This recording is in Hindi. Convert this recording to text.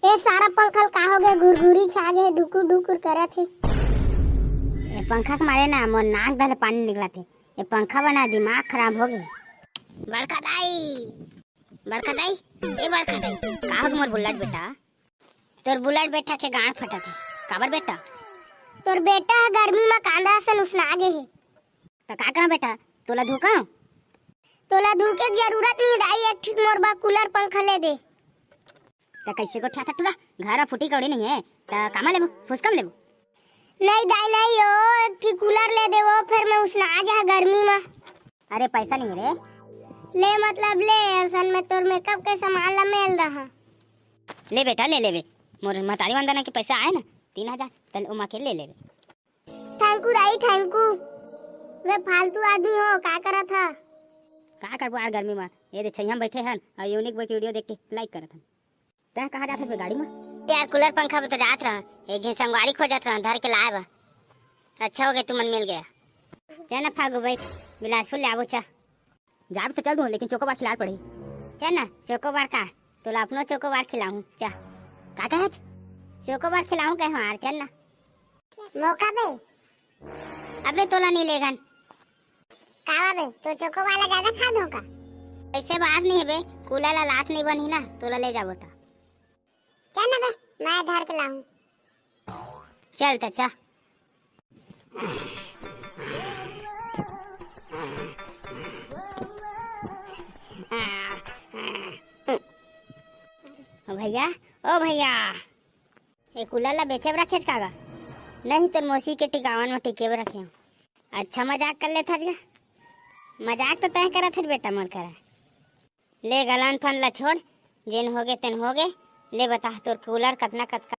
ए सारा पंखल का हो गए, घुरघुरी छा गए, डुकुर डुकुर करत है। ये पंखा के मारे ना मोर नाक दले पानी निकला थे। ये पंखा बना दिमाग खराब हो गए। बड़का दाई, बड़का दाई, ए बड़का दाई, का हो मोर बुलेट बेटा? तोर बुलेट बेटा के गांड फटा थे। काबर बेटा? तोर बेटा गर्मी में कांदा से उसना गे है। तो का करा बेटा? तोला धोका? तोला धूके की जरूरत नहीं दाई, एक ठीक मोर बा कूलर पंखा ले दे। तो कैसे को ठाता तुला? घर फुटी कौड़ी नहीं है तो कामा लेबो? फुसकम लेबो? नहीं दाई नहीं हो, एक ठीक कूलर ले दे वो, फिर मैं उसना आ जा गर्मी में। अरे पैसा नहीं रे। ले मतलब ले, असल में तोर मेकअप के सामान ला मेल दहा। ले बेटा ले ले बे। मोर मतारी वंदना के पैसा आए ना 3000, तल उमा के ले ले। थैंक यू दाई, थैंक यू। वे फालतू आदमी हो, का करा था? का करबो यार गर्मी में? ये दे छैया बैठे हन और यूनिक बॉय की वीडियो देख के लाइक करत हन। तै कहां जात है गाड़ी में? यार कूलर पंखा पे तो जात रहा, एक दिन संगवारी खोजत रहा, धर के लाए बा। अच्छा हो गया तू मन मिल गया। चल ना फागो बैठ, बिलासपुर ले आवो चा। जाब तो चल दूं लेकिन चोकोबार खिला पड़ी। चल ना चोकोबार का तोला अपनो चोकोबार खिलाऊं चा। का कहत? चोकोबार खिलाऊं कह हार चल ना। मौका दे। अबे तोला नहीं लेगन। कावा बे, तो चोको वाला ज्यादा खा दो का? ऐसे बात नहीं है बे, कूला ला लात नहीं बनी ना, तोला ले जाबो ता। चल ना बे, मैं धर के लाऊं। चल ता चा। भैया, ओ भैया, ये कूलर ला बेचे रखे कागा? नहीं तो मौसी के टिकावन में टिके रखे। अच्छा मजाक कर ले था क्या? मजाक तो तय करा था बेटा मोर करा। ले गलन फन ला छोड़, जेन हो गए तेन हो गए। ले बता तोर कूलर कतना कतका